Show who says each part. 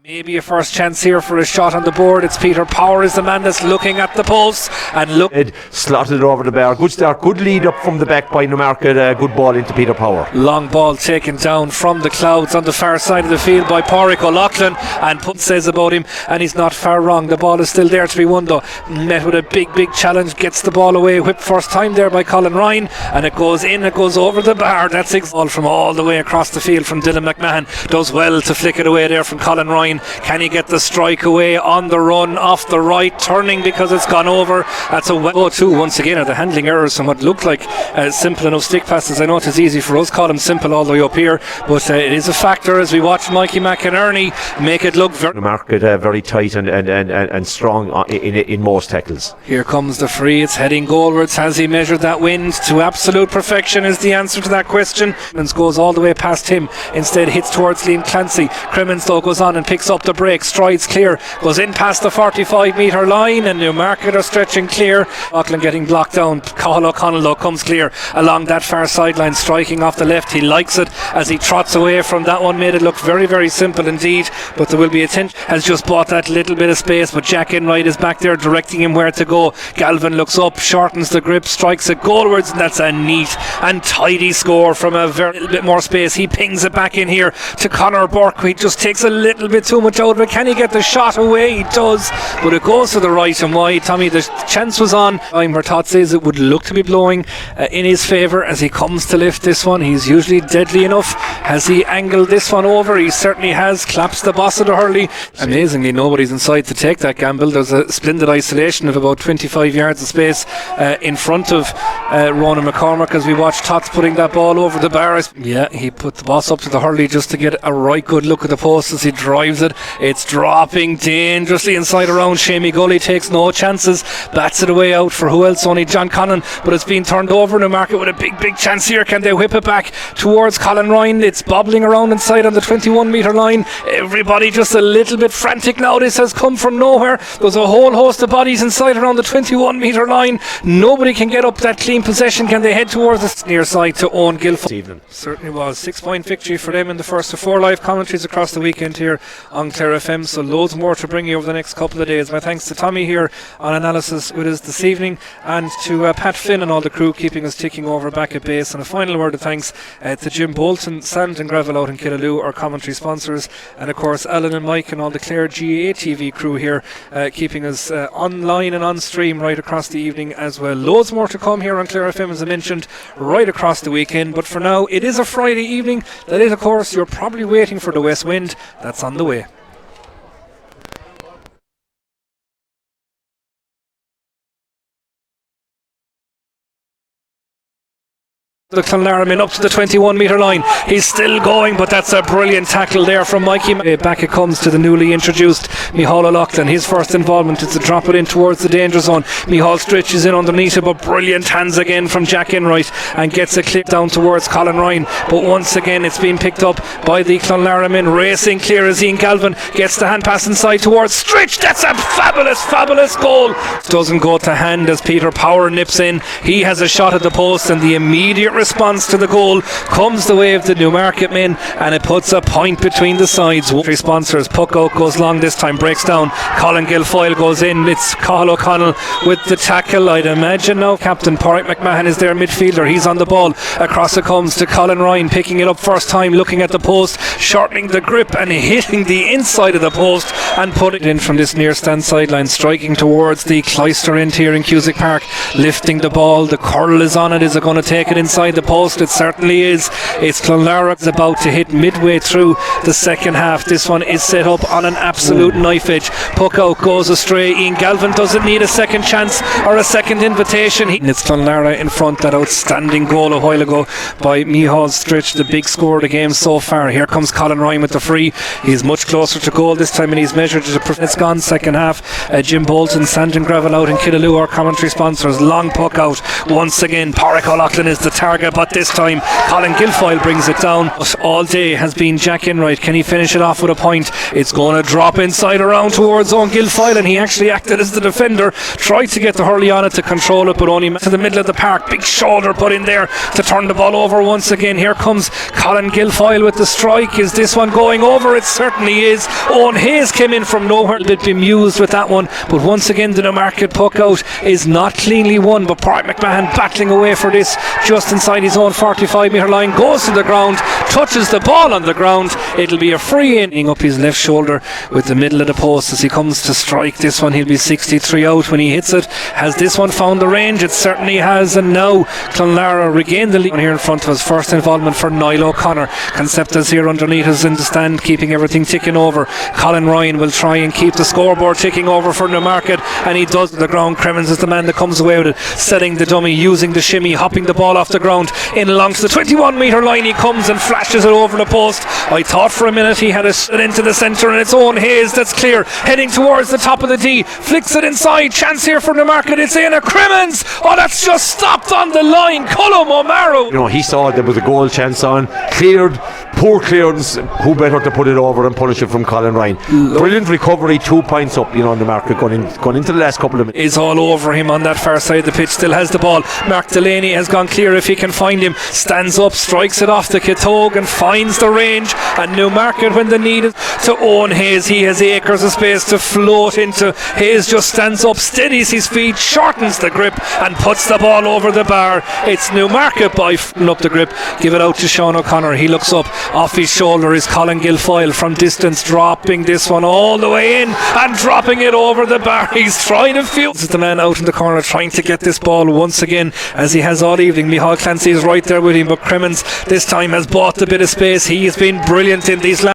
Speaker 1: Maybe a first chance here for a shot on the board. It's Peter Power is the man that's looking at the post and look.
Speaker 2: Slotted it over the bar. Good start, good lead up from the back by Newmarket. Good ball into Peter Power.
Speaker 1: Long ball taken down from the clouds on the far side of the field by Pádraig O'Loughlin, and Punt says about him, and he's not far wrong. The ball is still there to be won though. Met with a big challenge, gets the ball away, whipped first time there by Colin Ryan, and it goes in, it goes over the bar. That's a ball from all the way across the field from Dylan McMahon. Does well to flick it away there from Colin Ryan. Can he get the strike away on the run off the right, turning because it's gone over? That's a go-to once again at the handling errors from what looked like simple enough stick passes. I know it is easy for us, call them simple all the way up here, but it is a factor as we watch Mikey McInerney make it look very
Speaker 2: Newmarket very tight and strong in most tackles.
Speaker 1: Here comes the free, it's heading goalwards. Has he measured that wind to absolute perfection is the answer to that question. Crimmins goes all the way past him, instead hits towards Liam Clancy. Crimmins though goes on and picks up the break, strides clear, goes in past the 45 metre line, and Newmarket are stretching clear. Auckland getting blocked down. Cathal O'Connell though comes clear along that far sideline, striking off the left. He likes it as he trots away from that one. Made it look very simple indeed, but there will be attention. Has just bought that little bit of space, but Jack Enright is back there directing him where to go. Galvin looks up, shortens the grip, strikes it goalwards, and that's a neat and tidy score from a very little bit more space. He pings it back in here to Conor Burke. He just takes a little bit too much out of it. Can he get the shot away? He does, but it goes to the right and wide. Tommy, the chance was on. Where Todd says it would look to be blowing in his favour as he comes to lift this one. He's usually deadly enough. Has he angled this one over? He certainly has. Claps the boss of the hurley. Amazingly, nobody's inside to take that gamble. There's a splendid isolation of about 25 yards of space in front of Ronan McCormack as we watch Tots putting that ball over the bar. Yeah, he put the boss up to the hurley just to get a right good look at the post as he drives it. It's dropping dangerously inside around. Shamey Gully takes no chances, bats it away out for who else? Only John Connon, but it's been turned over. Newmarket with a big chance here. Can they whip it back towards Colin Ryan? It's bobbling around inside on the 21 metre line. Everybody just a little bit frantic now. This has come from nowhere. There's a whole host of bodies inside around the 21 metre line. Nobody can get up that clean possession. Can they head towards the near side to Owen Guilfoyle? Certainly was. 6-point victory for them in the first of 4 live commentaries across the weekend here on Clare FM, so loads more to bring you over the next couple of days. My thanks to Tommy here on analysis with us this evening, and to Pat Finn and all the crew keeping us ticking over back at base, and a final word of thanks to Jim Bolton, Sand and Gravel out in Killaloo, our commentary sponsors, and of course Alan and Mike and all the Clare GAA TV crew here keeping us online and on stream right across the evening as well. Loads more to come here on Clare FM, as I mentioned, right across the weekend, but for now it is a Friday evening. That is, of course, you're probably waiting for the West Wind. That's on the way. The Clonlara man up to the 21 metre line. He's still going, but that's a brilliant tackle there from Mikey. Back it comes to the newly introduced Micheál O'Loughlin. His first involvement is to drop it in towards the danger zone. Micheál stretches in underneath it, but brilliant hands again from Jack Enright and gets a clip down towards Colin Ryan. But once again it's been picked up by the Clonlara men, racing clear as Ian Galvin gets the hand pass inside towards Stritch. That's a fabulous goal. Doesn't go to hand as Peter Power nips in. He has a shot at the post, and the immediate response to the goal comes the way of the Newmarket men, and it puts a point between the sides. Three sponsors. Puck out goes long this time, breaks down. Colin Guilfoyle goes in. It's Cathal O'Connell with the tackle. I'd imagine now Captain Pádraig McMahon is their midfielder. He's on the ball. Across it comes to Colin Ryan, picking it up first time, looking at the post, shortening the grip and hitting the inside of the post and put it in from this near stand sideline, striking towards the Cloister end here in Cusack Park, lifting the ball. The curl is on it. Is it going to take it inside the post? It certainly is. It's Clonlara about to hit midway through the second half. This one is set up on an absolute knife edge. Puck out goes astray. Ian Galvin doesn't need a second chance or a second invitation. It's Clonlara in front. That outstanding goal a while ago by Micheál Stritch, the big score of the game so far. Here comes Colin Ryan with the free. He's much closer to goal this time, and he's measured it. It's gone second half. Jim Bolton, Sandon Gravel out in Killaloo, our commentary sponsors. Long puck out once again. Pádraig O'Loughlin is the target, but this time Colin Guilfoyle brings it down. All day has been Jack Enright. Can he finish it off with a point? It's going to drop inside around towards Owen Guilfoyle, and he actually acted as the defender, tried to get the hurley on it to control it, but only to the middle of the park. Big shoulder put in there to turn the ball over once again. Here comes Colin Guilfoyle with the strike. Is this one going over? It certainly is. Owen Hayes came in from nowhere, a bit bemused with that one, but once again the Newmarket puck out is not cleanly won, but Pádraig McMahon battling away for this just inside his own 45 metre line, goes to the ground, touches the ball on the ground. It'll be a free in up his left shoulder with the middle of the post as he comes to strike this one. He'll be 63 out when he hits it. Has this one found the range? It certainly has, and now Clonlara regain the lead here in front of us. First involvement for Niall O'Connor. Concepta's here underneath us in the stand, keeping everything ticking over. Colin Ryan will try and keep the scoreboard ticking over for Newmarket, and he does. The ground. Cremens is the man that comes away with it, setting the dummy, using the shimmy, hopping the ball off the ground in along to the 21 metre line. He comes and flashes it over the post. I thought for a minute he had it into the centre, and it's Owen Hayes that's clear, heading towards the top of the D, flicks it inside. Chance here for Newmarket. It's in a Cremens. Oh, that's just stopped on the line. Colm O'Mara.
Speaker 2: You know, he saw there was a goal chance on, cleared, poor clearance. Who better to put it over and punish it from Colin Ryan? Brilliant recovery, 2 points up. You know, Newmarket going into the last couple of minutes.
Speaker 1: Is all over him on that far side of the pitch. Still has the ball. Mark Delaney has gone clear if he can find him. Stands up, strikes it off the Kitog and finds the range. And Newmarket, when the need is to Owen Hayes, he has acres of space to float into. Hayes just stands up, steadies his feet, shortens the grip and puts the ball over the bar. It's Newmarket by up the grip. Give it out to Sean O'Connor. He looks up. Off his shoulder is Colin Guilfoyle from distance, dropping this one all the way in and dropping it over the bar. He's trying to feel. This is the man out in the corner trying to get this ball once again, as he has all evening. Micheál Clancy is right there with him, but Cremens this time has bought a bit of space. He has been brilliant in these last